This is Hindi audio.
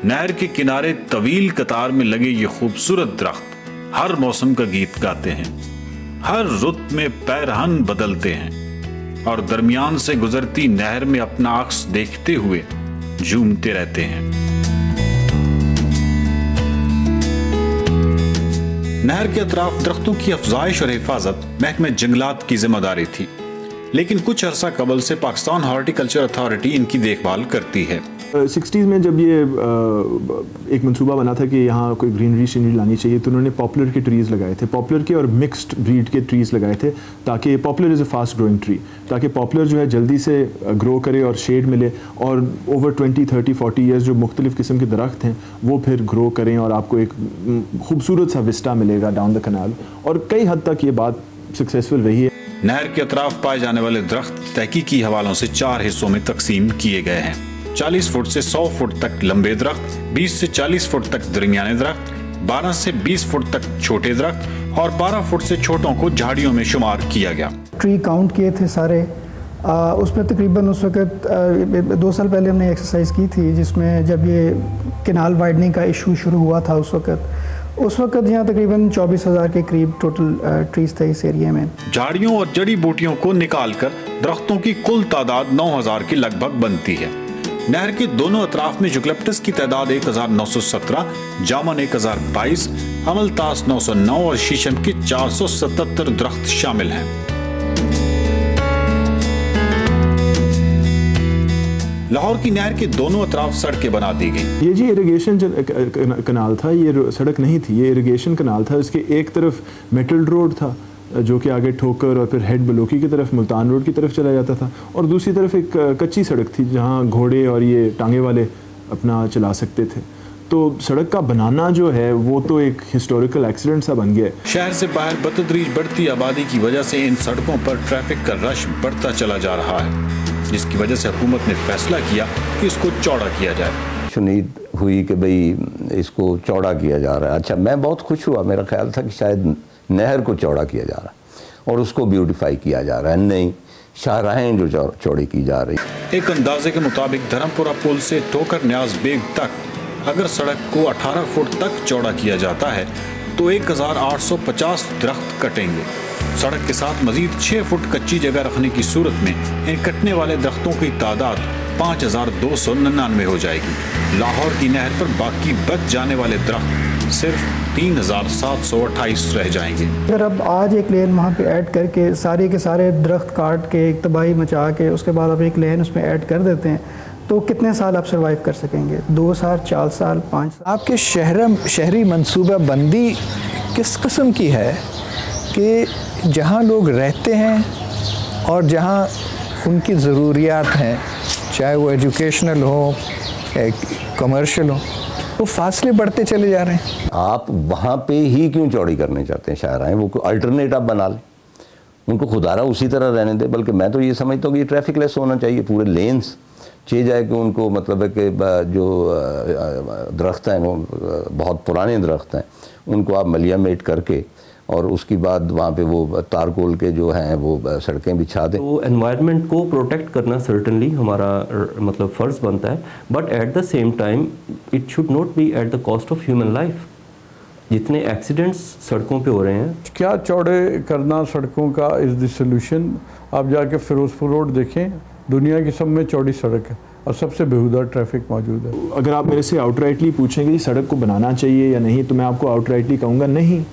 नहर के किनारे तवील कतार में लगे ये खूबसूरत दरख्त हर मौसम का गीत गाते हैं, हर रुत में पैरहन बदलते हैं और दरमियान से गुजरती नहर में अपना अक्स देखते हुए झूमते रहते हैं। नहर के अतराफ दरख्तों की अफजाइश और हिफाजत महकमे जंगलात की जिम्मेदारी थी, लेकिन कुछ अरसा कबल से पाकिस्तान हॉर्टिकल्चर अथॉरिटी इनकी देखभाल करती है। 60s में जब ये एक मंसूबा बना था कि यहाँ कोई ग्रीनरी सीनरी लानी चाहिए, तो उन्होंने पॉपुलर के ट्रीज़ लगाए थे, पॉपुलर के और मिक्स्ड ब्रीड के ट्रीज़ लगाए थे, ताकि popular is a fast growing tree, ताकि पॉपुलर जो है जल्दी से ग्रो करे और शेड मिले, और ओवर 20, 30, 40 ईयर्स जो मुख्तलिफ़ किस्म के दरख्त हैं वो फिर ग्रो करें और आपको एक खूबसूरत सा विस्टा मिलेगा डाउन द कनाल। और कई हद तक ये बात सक्सेसफुल रही है। नहर के अतराफ पाए जाने वाले दरख्त तहकीकी हवालों से 4 हिस्सों में तकसीम किए गए हैं। 40 फुट से 100 फुट तक लंबे दरख्त, 20 से 40 फुट तक दरमियाने दरख्त, 12 से 20 फुट तक छोटे दरख्त और 12 फुट से छोटों को झाड़ियों में शुमार किया गया। ट्री काउंट किए थे सारे, उसमें तकरीबन उस वक्त 2 साल पहले हमने एक्सरसाइज की थी, जिसमें जब ये कैनाल वाइडनिंग का इशू शुरू हुआ था उस वक्त यहाँ तकरीबन 24,000 के करीब टोटल ट्रीज थे इस एरिया में। झाड़ियों और जड़ी बूटियों को निकालकर दरख्तों की कुल तादाद 9,000 के लगभग बनती है। नहर के दोनों अतराफ में यूकलिप्टस की तादाद 1,917, जामुन 1,022, अमलतास 909 और शीशम के 477 दरख्त शामिल हैं। लाहौर की नहर के दोनों अतराफ सड़कें बना दी गई। ये जी इरिगेशन कनाल था, ये सड़क नहीं थी, ये इरिगेशन कनाल था। इसके एक तरफ मेटल रोड था जो कि आगे ठोकर और फिर हेड बलोकी की तरफ मुल्तान रोड की तरफ चला जाता था, और दूसरी तरफ एक कच्ची सड़क थी जहाँ घोड़े और ये टांगे वाले अपना चला सकते थे। तो सड़क का बनाना जो है वो तो एक हिस्टोरिकल एक्सीडेंट सा बन गया। शहर से बाहर बतदरीज बढ़ती आबादी की वजह से इन सड़कों पर ट्रैफिक का रश बढ़ता चला जा रहा है, जिसकी वजह से हुकूमत ने फैसला किया कि इसको चौड़ा किया जाए। उम्मीद हुई कि भाई इसको चौड़ा किया जा रहा है। अच्छा, मैं बहुत खुश हुआ, मेरा ख्याल था कि शायद नहर को चौड़ा किया जा रहा है और उसको ब्यूटिफाई किया जा रहा है, नहीं शाहराहें जो चौड़ी की जा रही। एक अंदाजे के मुताबिक धर्मपुरा पुल से ठोकर न्याज बेग तक अगर सड़क को 18 फुट तक चौड़ा किया जाता है तो 1,850 दरख्त कटेंगे। सड़क के साथ मजीद 6 फुट कच्ची जगह रखने की सूरत में इन कटने वाले दरख्तों की तादाद 5,299 हो जाएगी। लाहौर की नहर पर बाकी बच जाने वाले दरख्त सिर्फ 3,728 रह जाएंगे। अगर अब आज एक लेन वहाँ पे ऐड करके सारे के सारे दरख्त काट के एक तबाही मचा के उसके बाद आप एक लेन उसमें ऐड कर देते हैं तो कितने साल आप सर्वाइव कर सकेंगे? 2 साल, 4 साल, 5 साल? आपके शहरी मनसूबा बंदी किस किस्म की है कि जहाँ लोग रहते हैं और जहाँ उनकी ज़रूरियात हैं, चाहे वो एजुकेशनल हो कमर्शियल हो, वो फासले बढ़ते चले जा रहे हैं। आप वहाँ पे ही क्यों चौड़ी करने चाहते हैं शाहराहें? वो अल्टरनेट आप बना लें, उनको खुदारा उसी तरह रहने दें। बल्कि मैं तो ये समझता हूँ कि ये ट्रैफिक लेस होना चाहिए, पूरे लेन्स चाहिए जाए कि उनको मतलब है कि जो दरख्त हैं वो बहुत पुराने दरख्त हैं उनको आप मलियामेट करके और उसके बाद वहाँ पे वो तारकोल के जो हैं वो सड़कें बिछा दें। तो एनवायरनमेंट को प्रोटेक्ट करना सर्टनली हमारा मतलब फ़र्ज़ बनता है, but at the same time it should not be at the cost of human life. जितने एक्सीडेंट्स सड़कों पे हो रहे हैं, क्या चौड़े करना सड़कों का इज़ द सॉल्यूशन? आप जाके फिरोजपुर रोड देखें, दुनिया की सब में चौड़ी सड़क है और सबसे बेहुदा ट्रैफिक मौजूद है। अगर आप मेरे से आउटराइटली पूछेंगे कि सड़क को बनाना चाहिए या नहीं, तो मैं आपको आउटराइटली कहूँगा नहीं।